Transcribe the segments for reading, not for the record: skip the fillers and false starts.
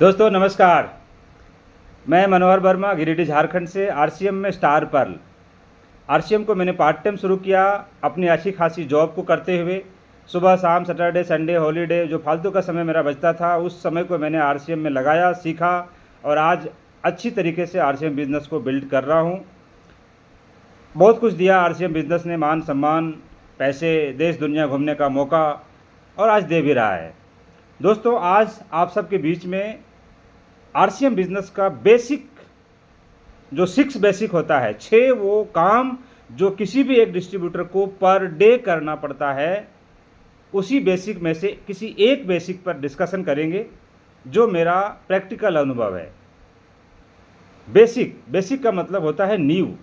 दोस्तों नमस्कार। मैं मनोहर वर्मा गिरिडीह झारखंड से आरसीएम में स्टार पर्ल। आरसीएम को मैंने पार्ट टाइम शुरू किया अपनी अच्छी खासी जॉब को करते हुए। सुबह शाम सैटरडे संडे हॉलीडे जो फालतू का समय मेरा बचता था उस समय को मैंने आरसीएम में लगाया, सीखा और आज अच्छी तरीके से आरसीएम बिज़नेस को बिल्ड कर रहा हूँ। बहुत कुछ दिया आरसीएम बिज़नेस ने, मान सम्मान, पैसे, देश दुनिया घूमने का मौका, और आज दे भी रहा है। दोस्तों आज आप सबके बीच में आरसीएम बिज़नेस का बेसिक जो 6 बेसिक होता है, 6 वो काम जो किसी भी एक डिस्ट्रीब्यूटर को पर डे करना पड़ता है, उसी बेसिक में से किसी एक बेसिक पर डिस्कशन करेंगे जो मेरा प्रैक्टिकल अनुभव है। बेसिक का मतलब होता है नींव।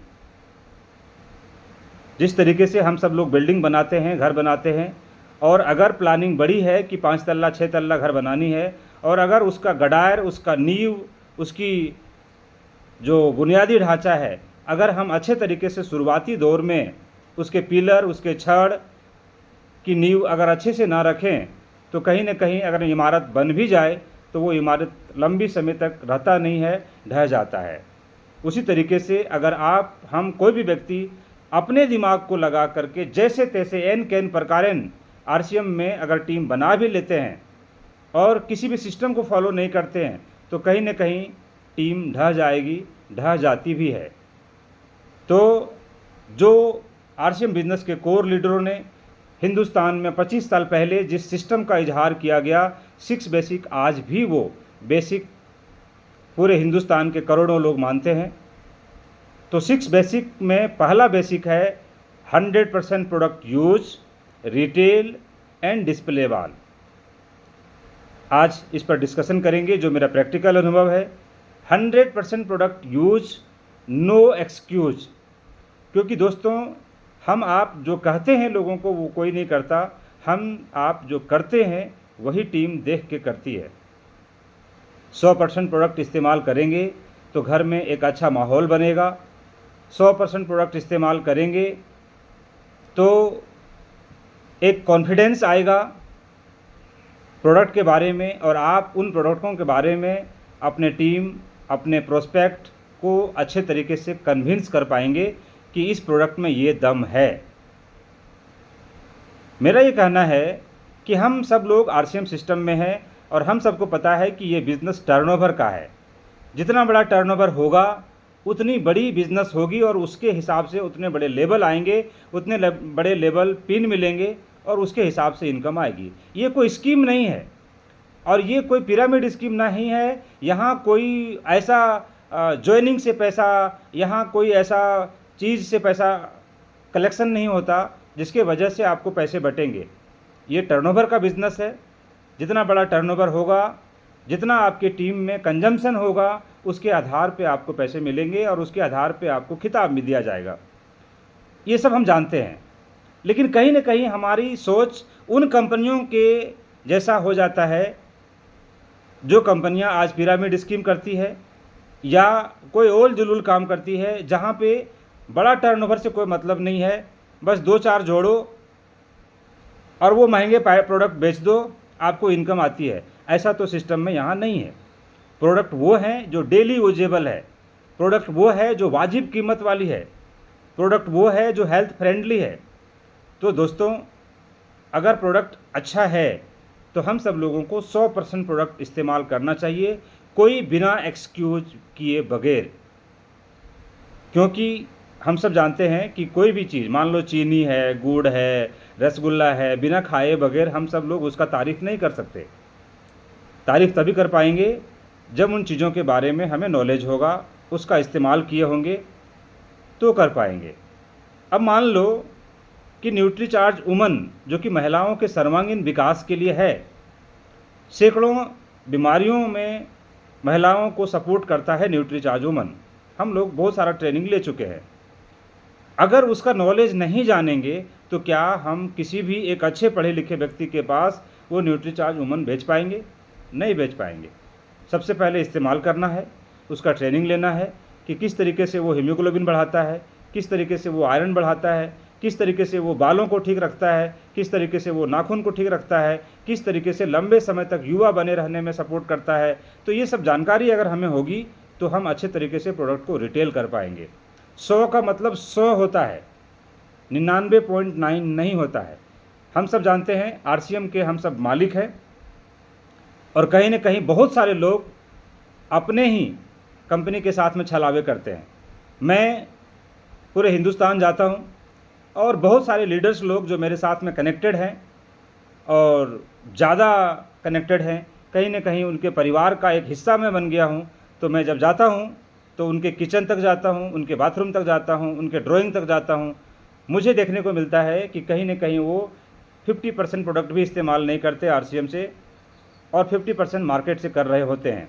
जिस तरीके से हम सब लोग बिल्डिंग बनाते हैं, घर बनाते हैं, और अगर प्लानिंग बड़ी है कि 5 तल्ला 6 तल्ला घर बनानी है, और अगर उसका गडार, उसका नींव, उसकी जो बुनियादी ढांचा है, अगर हम अच्छे तरीके से शुरुआती दौर में उसके पिलर, उसके छड़ की नींव अगर अच्छे से ना रखें तो कहीं ना कहीं अगर इमारत बन भी जाए तो वो इमारत लंबी समय तक रहता नहीं है, ढह जाता है। उसी तरीके से अगर हम कोई भी व्यक्ति अपने दिमाग को लगा करके जैसे तैसे एन कैन प्रकारेण आरसीएम में अगर टीम बना भी लेते हैं और किसी भी सिस्टम को फॉलो नहीं करते हैं तो कहीं ना कहीं टीम ढह जाएगी, ढह जाती भी है। तो जो आरसीएम बिजनेस के कोर लीडरों ने हिंदुस्तान में 25 साल पहले जिस सिस्टम का इजहार किया गया, 6 बेसिक, आज भी वो बेसिक पूरे हिंदुस्तान के करोड़ों लोग मानते हैं। तो 6 बेसिक में पहला बेसिक है 100% product use, retail and display वाल। आज इस पर डिस्कशन करेंगे जो मेरा प्रैक्टिकल अनुभव है। 100% प्रोडक्ट यूज, नो एक्सक्यूज। क्योंकि दोस्तों हम आप जो कहते हैं लोगों को वो कोई नहीं करता, हम आप जो करते हैं वही टीम देख के करती है। 100% प्रोडक्ट इस्तेमाल करेंगे तो घर में एक अच्छा माहौल बनेगा। 100% प्रोडक्ट इस्तेमाल करेंगे तो एक कॉन्फिडेंस आएगा प्रोडक्ट के बारे में, और आप उन प्रोडक्टों के बारे में अपने टीम, अपने प्रोस्पेक्ट को अच्छे तरीके से कन्विंस कर पाएंगे कि इस प्रोडक्ट में ये दम है। मेरा ये कहना है कि हम सब लोग आरसीएम सिस्टम में हैं और हम सबको पता है कि ये बिज़नेस टर्नओवर का है। जितना बड़ा टर्नओवर होगा उतनी बड़ी बिज़नेस होगी और उसके हिसाब से उतने बड़े लेवल आएंगे, उतने बड़े लेवल पिन मिलेंगे और उसके हिसाब से इनकम आएगी। ये कोई स्कीम नहीं है और ये कोई पिरामिड स्कीम नहीं है। यहाँ कोई ऐसा ज्वाइनिंग से पैसा, यहाँ कोई ऐसा चीज़ से पैसा कलेक्शन नहीं होता जिसके वजह से आपको पैसे बटेंगे। ये टर्नओवर का बिज़नेस है। जितना बड़ा टर्नओवर होगा, जितना आपके टीम में कंजम्पशन होगा, उसके आधार पे आपको पैसे मिलेंगे और उसके आधार पे आपको खिताब भी दिया जाएगा। ये सब हम जानते हैं, लेकिन कहीं ना कहीं हमारी सोच उन कंपनियों के जैसा हो जाता है जो कंपनियां आज पिरामिड स्कीम करती है या कोई ओल जुलूल काम करती है, जहां पे बड़ा टर्नओवर से कोई मतलब नहीं है, बस 2-4 जोड़ो और वो महंगे प्रोडक्ट बेच दो, आपको इनकम आती है। ऐसा तो सिस्टम में यहाँ नहीं है। प्रोडक्ट वो हैं जो डेली यूजेबल है, प्रोडक्ट वो है जो वाजिब कीमत वाली है, प्रोडक्ट वो है जो हेल्थ फ्रेंडली है। तो दोस्तों अगर प्रोडक्ट अच्छा है तो हम सब लोगों को 100% प्रोडक्ट इस्तेमाल करना चाहिए, कोई बिना एक्सक्यूज किए बगैर। क्योंकि हम सब जानते हैं कि कोई भी चीज़, मान लो चीनी है, गुड़ है, रसगुल्ला है, बिना खाए बगैर हम सब लोग उसका तारीफ़ नहीं कर सकते। तारीफ़ तभी कर पाएंगे जब उन चीज़ों के बारे में हमें नॉलेज होगा, उसका इस्तेमाल किए होंगे तो कर पाएंगे। अब मान लो कि न्यूट्रीचार्ज वुमन जो कि महिलाओं के सर्वांगीण विकास के लिए है, सैकड़ों बीमारियों में महिलाओं को सपोर्ट करता है न्यूट्रीचार्ज वुमन। हम लोग बहुत सारा ट्रेनिंग ले चुके हैं। अगर उसका नॉलेज नहीं जानेंगे तो क्या हम किसी भी एक अच्छे पढ़े लिखे व्यक्ति के पास वो न्यूट्रीचार्ज वुमन बेच पाएंगे? नहीं बेच पाएंगे। सबसे पहले इस्तेमाल करना है, उसका ट्रेनिंग लेना है कि किस तरीके से वो हीमोग्लोबिन बढ़ाता है, किस तरीके से वो आयरन बढ़ाता है, किस तरीके से वो बालों को ठीक रखता है, किस तरीके से वो नाखून को ठीक रखता है, किस तरीके से लंबे समय तक युवा बने रहने में सपोर्ट करता है। तो ये सब जानकारी अगर हमें होगी तो हम अच्छे तरीके से प्रोडक्ट को रिटेल कर पाएंगे। 100 का मतलब 100 होता है, 99.9 नहीं होता है। हम सब जानते हैं आरसीएम के हम सब मालिक हैं, और कहीं ना कहीं बहुत सारे लोग अपने ही कंपनी के साथ में छलावे करते हैं। मैं पूरे हिंदुस्तान जाता हूं और बहुत सारे लीडर्स लोग जो मेरे साथ में कनेक्टेड हैं और ज़्यादा कनेक्टेड हैं, कहीं ना कहीं उनके परिवार का एक हिस्सा मैं बन गया हूं। तो मैं जब जाता हूं तो उनके किचन तक जाता हूं, उनके बाथरूम तक जाता हूं, उनके ड्राइंग तक जाता हूं। मुझे देखने को मिलता है कि कहीं ना कहीं वो 50% प्रोडक्ट भी इस्तेमाल नहीं करते आरसीएम से, और 50% मार्केट से कर रहे होते हैं।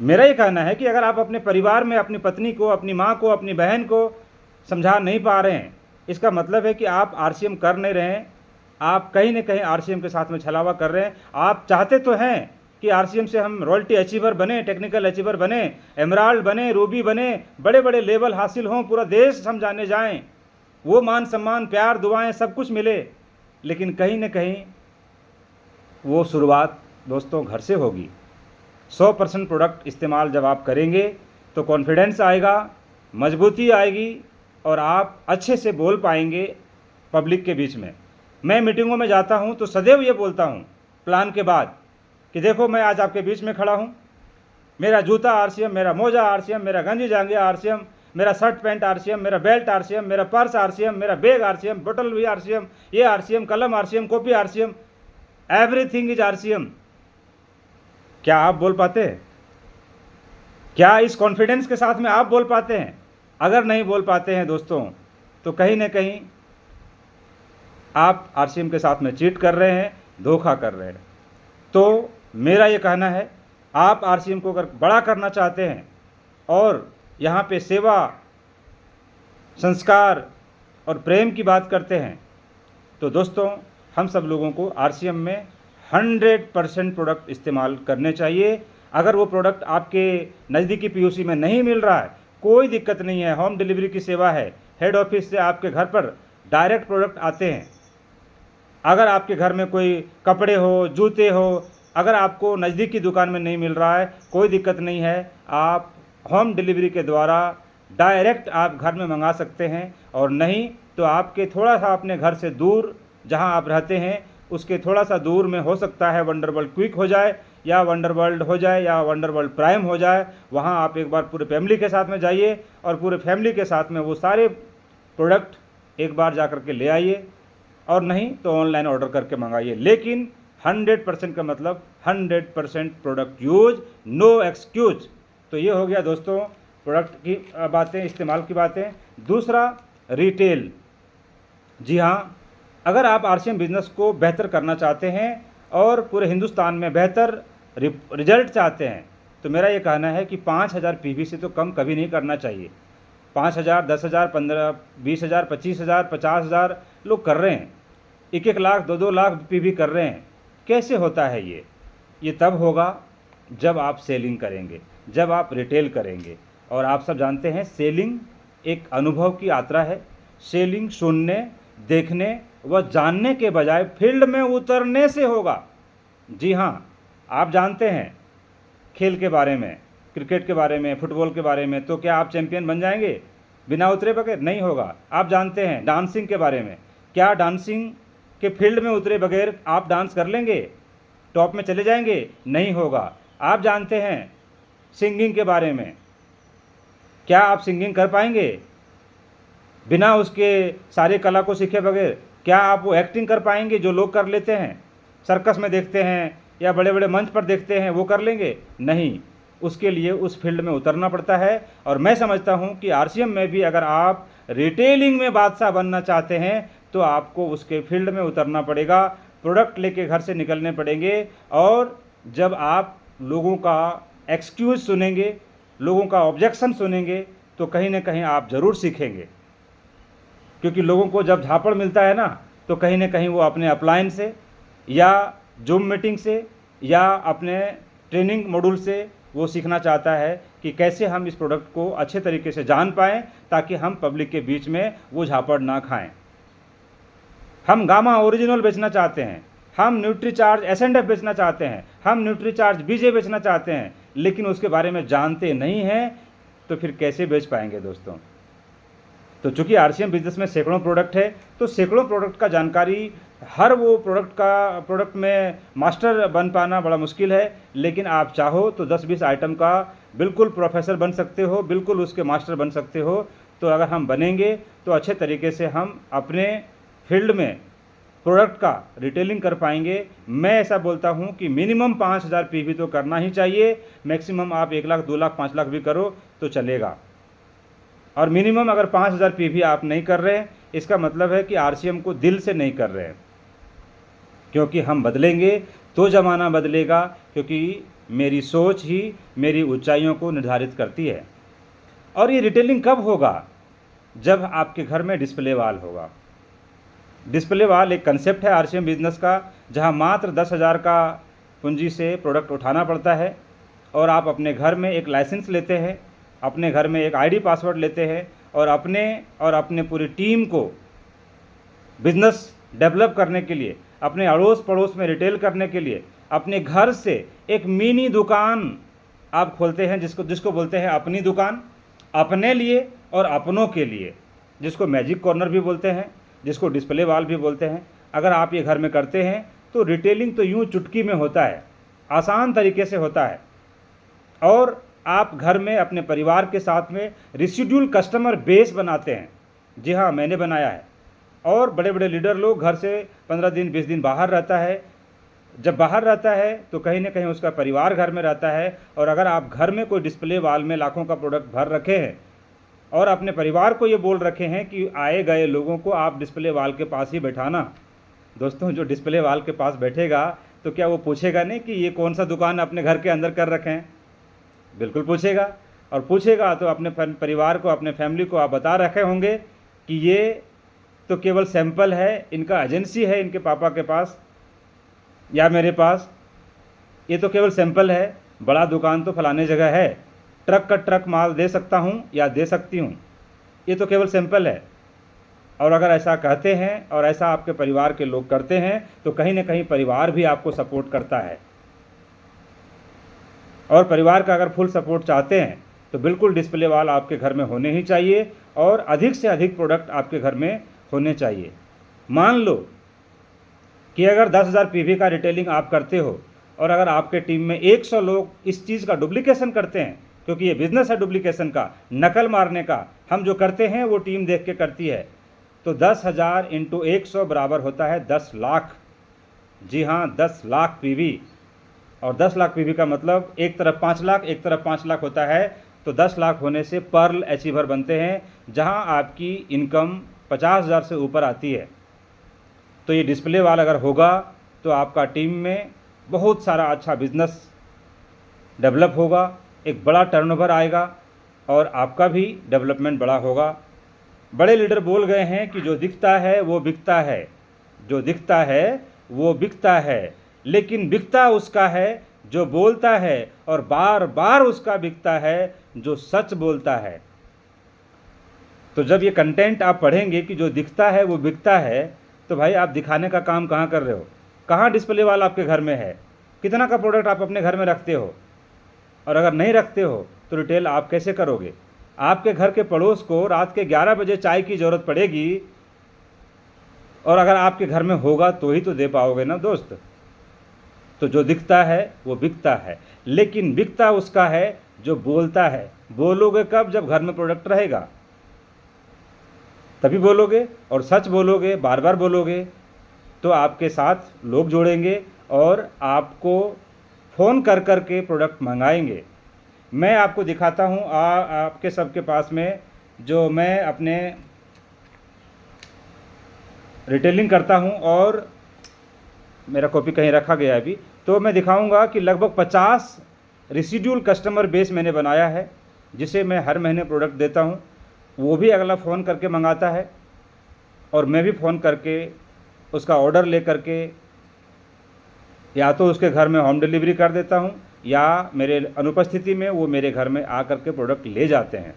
मेरा ये कहना है कि अगर आप अपने परिवार में अपनी पत्नी को, अपनी माँ को, अपनी बहन को समझा नहीं पा रहे हैं, इसका मतलब है कि आप आरसीएम कर नहीं रहे हैं, आप कहीं ना कहीं आरसीएम के साथ में छलावा कर रहे हैं। आप चाहते तो हैं कि आरसीएम से हम रॉयल्टी अचीवर बने, टेक्निकल अचीवर बने, एमराल्ड बने, रूबी बने, बड़े बड़े लेवल हासिल हों, पूरा देश हम जाने जाएं, वो मान सम्मान, प्यार, दुआएं सब कुछ मिले। लेकिन कहीं ना कहीं वो शुरुआत दोस्तों घर से होगी। 100% प्रोडक्ट इस्तेमाल जब आप करेंगे तो कॉन्फिडेंस आएगा, मजबूती आएगी, और आप अच्छे से बोल पाएंगे पब्लिक के बीच में। मैं मीटिंगों में जाता हूं तो सदैव ये बोलता हूं प्लान के बाद कि देखो मैं आज आपके बीच में खड़ा हूं, मेरा जूता आरसीएम, मेरा मोजा आरसीएम, मेरा गंजी जांघिया आरसीएम, मेरा शर्ट पैंट आरसीएम, मेरा बेल्ट आरसीएम, मेरा पर्स आरसीएम, मेरा बैग आरसीएम, बोतल भी आरसीएम, ये आरसीएम, कलम RCM, copy RCM, everything is RCM. क्या आप बोल पाते हैं? क्या इस कॉन्फिडेंस के साथ में आप बोल पाते हैं? अगर नहीं बोल पाते हैं दोस्तों, तो कहीं ना कहीं आप आरसीएम के साथ में चीट कर रहे हैं, धोखा कर रहे हैं। तो मेरा ये कहना है, आप आरसीएम को अगर बड़ा करना चाहते हैं और यहाँ पे सेवा, संस्कार और प्रेम की बात करते हैं, तो दोस्तों हम सब लोगों को आरसीएम में 100% प्रोडक्ट इस्तेमाल करने चाहिए। अगर वो प्रोडक्ट आपके नज़दीकी पीयूसी में नहीं मिल रहा है, कोई दिक्कत नहीं है, होम डिलीवरी की सेवा है। हेड ऑफिस से आपके घर पर डायरेक्ट प्रोडक्ट आते हैं। अगर आपके घर में कोई कपड़े हो, जूते हो, अगर आपको नज़दीकी दुकान में नहीं मिल रहा है, कोई दिक्कत नहीं है, आप होम डिलीवरी के द्वारा डायरेक्ट आप घर में मंगा सकते हैं। और नहीं तो आपके थोड़ा सा अपने घर से दूर जहां आप रहते हैं उसके थोड़ा सा दूर में हो सकता है वंडरवर्ल्ड क्विक हो जाए, या वंडरवर्ल्ड हो जाए, या वंडरवर्ल्ड प्राइम हो जाए। वहां आप एक बार पूरे फैमिली के साथ में जाइए और पूरे फैमिली के साथ में वो सारे प्रोडक्ट एक बार जा कर के ले आइए, और नहीं तो ऑनलाइन ऑर्डर करके मंगाइए। लेकिन 100% का मतलब 100% प्रोडक्ट यूज, नो एक्सक्यूज। तो ये हो गया दोस्तों प्रोडक्ट की बातें, इस्तेमाल की बातें। दूसरा, रिटेल। जी हाँ, अगर आप आरसीएम बिजनेस को बेहतर करना चाहते हैं और पूरे हिंदुस्तान में बेहतर रिजल्ट चाहते हैं, तो मेरा ये कहना है कि 5000 पीवी से तो कम कभी नहीं करना चाहिए। 5000, 10,000, 15, 20,000, 25,000, 50,000 लोग कर रहे हैं, 1-1 लाख, 2-2 लाख पीवी कर रहे हैं। कैसे होता है ये तब होगा जब आप सेलिंग करेंगे, जब आप रिटेल करेंगे। और आप सब जानते हैं सेलिंग एक अनुभव की यात्रा है। सेलिंग सुनने, देखने व जानने के बजाय फील्ड में उतरने से होगा। जी हाँ, आप जानते हैं खेल के बारे में, क्रिकेट के बारे में, फुटबॉल के बारे में, तो क्या आप चैंपियन बन जाएंगे बिना उतरे बगैर? नहीं होगा। आप जानते हैं डांसिंग के बारे में, क्या डांसिंग के फील्ड में उतरे बगैर आप डांस कर लेंगे, टॉप में चले जाएंगे? नहीं होगा। आप जानते हैं सिंगिंग के बारे में, क्या आप सिंगिंग कर पाएंगे बिना उसके सारे कला को सीखे बगैर? क्या आप वो एक्टिंग कर पाएंगे जो लोग कर लेते हैं, सर्कस में देखते हैं या बड़े बड़े मंच पर देखते हैं, वो कर लेंगे? नहीं, उसके लिए उस फील्ड में उतरना पड़ता है। और मैं समझता हूं कि आरसीएम में भी अगर आप रिटेलिंग में बादशाह बनना चाहते हैं तो आपको उसके फील्ड में उतरना पड़ेगा, प्रोडक्ट लेके घर से निकलने पड़ेंगे। और जब आप लोगों का एक्सक्यूज़ सुनेंगे, लोगों का ऑब्जेक्शन सुनेंगे, तो कहीं ना कहीं आप ज़रूर सीखेंगे। क्योंकि लोगों को जब झापड़ मिलता है ना, तो कहीं ना कहीं वो अपने अपलाइन से या जूम मीटिंग से या अपने ट्रेनिंग मॉड्यूल से वो सीखना चाहता है कि कैसे हम इस प्रोडक्ट को अच्छे तरीके से जान पाएँ ताकि हम पब्लिक के बीच में वो झापड़ ना खाएँ। हम गामा ओरिजिनल बेचना चाहते हैं, हम न्यूट्रीचार्ज एस&एफ बेचना चाहते हैं, हम न्यूट्रीचार्ज बीजे बेचना चाहते हैं, लेकिन उसके बारे में जानते नहीं हैं, तो फिर कैसे बेच पाएंगे दोस्तों। तो चूंकि आरसीएम बिजनेस में सैकड़ों प्रोडक्ट है, तो सैकड़ों प्रोडक्ट का जानकारी हर वो प्रोडक्ट में मास्टर बन पाना बड़ा मुश्किल है। लेकिन आप चाहो तो 10-20 आइटम का बिल्कुल प्रोफेसर बन सकते हो, बिल्कुल उसके मास्टर बन सकते हो। तो अगर हम बनेंगे तो अच्छे तरीके से हम अपने फील्ड में प्रोडक्ट का रिटेलिंग कर पाएंगे। मैं ऐसा बोलता हूं कि मिनिमम 5000 पीवी तो करना ही चाहिए, मैक्सिमम आप 1 लाख 2 लाख 5 लाख भी करो तो चलेगा। और मिनिमम अगर 5000 पीवी आप नहीं कर रहे, इसका मतलब है कि आरसीएम को दिल से नहीं कर रहे हैं। क्योंकि हम बदलेंगे तो ज़माना बदलेगा, क्योंकि मेरी सोच ही मेरी ऊंचाइयों को निर्धारित करती है। और ये रिटेलिंग कब होगा? जब आपके घर में डिस्प्ले वाल होगा। डिस्प्ले वाल एक कंसेप्ट है आरसीएम बिजनेस का, जहां मात्र 10,000 का पूंजी से प्रोडक्ट उठाना पड़ता है और आप अपने घर में एक लाइसेंस लेते हैं, अपने घर में एक आईडी पासवर्ड लेते हैं और अपने पूरी टीम को बिजनेस डेवलप करने के लिए, अपने अड़ोस पड़ोस में रिटेल करने के लिए अपने घर से एक मिनी दुकान आप खोलते हैं, जिसको बोलते हैं अपनी दुकान, अपने लिए और अपनों के लिए, जिसको मैजिक कॉर्नर भी बोलते हैं, जिसको डिस्प्ले वाल भी बोलते हैं। अगर आप ये घर में करते हैं तो रिटेलिंग तो यूँ चुटकी में होता है, आसान तरीके से होता है। और आप घर में अपने परिवार के साथ में रेसिड्यूल कस्टमर बेस बनाते हैं। जी हाँ, मैंने बनाया है। और बड़े बड़े लीडर लोग घर से 15 दिन 20 दिन बाहर रहता है। जब बाहर रहता है तो कहीं ना कहीं उसका परिवार घर में रहता है। और अगर आप घर में कोई डिस्प्ले वाल में लाखों का प्रोडक्ट भर रखे हैं और अपने परिवार को ये बोल रखे हैं कि आए गए लोगों को आप डिस्प्ले वाल के पास ही बैठाना, दोस्तों जो डिस्प्ले वाल के पास बैठेगा तो क्या वो पूछेगा नहीं कि ये कौन सा दुकान अपने घर के अंदर कर रखे हैं? बिल्कुल पूछेगा। और पूछेगा तो अपने परिवार को, अपने फैमिली को आप बता रखे होंगे कि ये तो केवल सैंपल है, इनका एजेंसी है इनके पापा के पास या मेरे पास, ये तो केवल सैंपल है, बड़ा दुकान तो फलाने जगह है, ट्रक का ट्रक माल दे सकता हूँ या दे सकती हूँ, ये तो केवल सैंपल है। और अगर ऐसा कहते हैं और ऐसा आपके परिवार के लोग करते हैं तो कहीं ना कहीं परिवार भी आपको सपोर्ट करता है। और परिवार का अगर फुल सपोर्ट चाहते हैं तो बिल्कुल डिस्प्ले वाल आपके घर में होने ही चाहिए और अधिक से अधिक प्रोडक्ट आपके घर में होने चाहिए। मान लो कि अगर 10,000 पीवी का रिटेलिंग आप करते हो और अगर आपके टीम में 100 लोग इस चीज़ का डुप्लीकेशन करते हैं, क्योंकि ये बिजनेस है डुप्लीकेशन का, नकल मारने का, हम जो करते हैं वो टीम देख के करती है, तो 10,000 × 100 बराबर होता है 10 लाख। जी हाँ, 10 लाख पीवी। और 10 लाख पीवी का मतलब एक तरफ 5 लाख, एक तरफ 5 लाख होता है। तो 10 लाख होने से पर्ल अचीवर बनते हैं, जहां आपकी इनकम 50,000 से ऊपर आती है। तो ये डिस्प्ले वाल अगर होगा तो आपका टीम में बहुत सारा अच्छा बिजनेस डेवलप होगा, एक बड़ा टर्नओवर आएगा और आपका भी डेवलपमेंट बड़ा होगा। बड़े लीडर बोल गए हैं कि जो दिखता है वो बिकता है, जो दिखता है वो बिकता है, लेकिन बिकता उसका है जो बोलता है और बार बार उसका बिकता है जो सच बोलता है। तो जब ये कंटेंट आप पढ़ेंगे कि जो दिखता है वो बिकता है, तो भाई आप दिखाने का काम कहाँ कर रहे हो? कहाँ डिस्प्ले वाला आपके घर में है? कितना का प्रोडक्ट आप अपने घर में रखते हो? और अगर नहीं रखते हो तो रिटेल आप कैसे करोगे? आपके घर के पड़ोस को रात के 11 बजे चाय की ज़रूरत पड़ेगी और अगर आपके घर में होगा तो ही तो दे पाओगे ना दोस्त। तो जो दिखता है वो बिकता है, लेकिन बिकता उसका है जो बोलता है। बोलोगे कब? जब घर में प्रोडक्ट रहेगा तभी बोलोगे, और सच बोलोगे, बार बार बोलोगे, तो आपके साथ लोग जोड़ेंगे और आपको फ़ोन कर कर के प्रोडक्ट मंगाएंगे। मैं आपको दिखाता हूँ आपके सबके पास में जो मैं अपने रिटेलिंग करता हूँ, और मेरा कॉपी कहीं रखा गया अभी, तो मैं दिखाऊंगा कि लगभग 50 रेसिड्यूल कस्टमर बेस मैंने बनाया है, जिसे मैं हर महीने प्रोडक्ट देता हूँ। वो भी अगला फ़ोन करके मंगाता है और मैं भी फ़ोन करके उसका ऑर्डर ले करके या तो उसके घर में होम डिलीवरी कर देता हूँ या मेरे अनुपस्थिति में वो मेरे घर में आकर के प्रोडक्ट ले जाते हैं,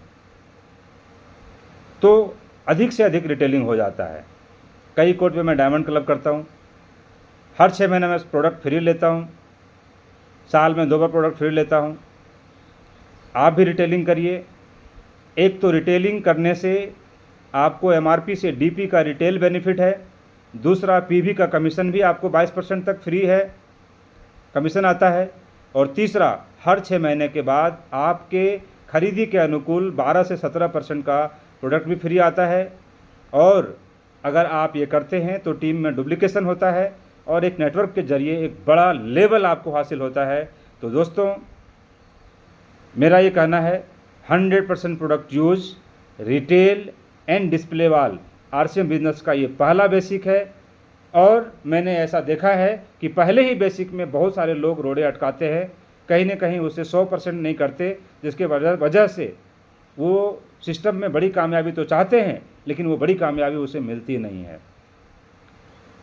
तो अधिक से अधिक रिटेलिंग हो जाता है। कई कोड पे मैं डायमंड क्लब करता हूँ, हर 6 महीने में प्रोडक्ट फ्री लेता हूँ, साल में 2 बार प्रोडक्ट फ्री लेता हूँ। आप भी रिटेलिंग करिए। एक तो रिटेलिंग करने से आपको MRP से DP का रिटेल बेनिफिट है, दूसरा PV का कमीशन भी आपको 22% तक फ्री है, कमीशन आता है, और तीसरा हर 6 महीने के बाद आपके खरीदी के अनुकूल 12 से 17% का प्रोडक्ट भी फ्री आता है। और अगर आप ये करते हैं तो टीम में डुप्लीकेशन होता है और एक नेटवर्क के जरिए एक बड़ा लेवल आपको हासिल होता है। तो दोस्तों, मेरा ये कहना है 100% product use, retail and display वाल RCM बिजनेस का ये पहला बेसिक है। और मैंने ऐसा देखा है कि पहले ही बेसिक में बहुत सारे लोग रोड़े अटकाते हैं, कहीं ना कहीं उसे 100% नहीं करते, जिसके वजह से वो सिस्टम में बड़ी कामयाबी तो चाहते हैं, लेकिन वो बड़ी कामयाबी उसे मिलती नहीं है।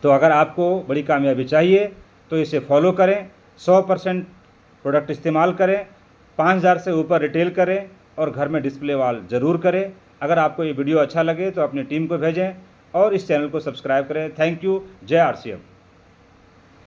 तो अगर आपको बड़ी कामयाबी चाहिए तो इसे फॉलो करें, 100% प्रोडक्ट इस्तेमाल करें, 5000 से ऊपर रिटेल करें और घर में डिस्प्ले वाल ज़रूर करें। अगर आपको ये वीडियो अच्छा लगे तो अपनी टीम को भेजें और इस चैनल को सब्सक्राइब करें। Thank you. जय RCM।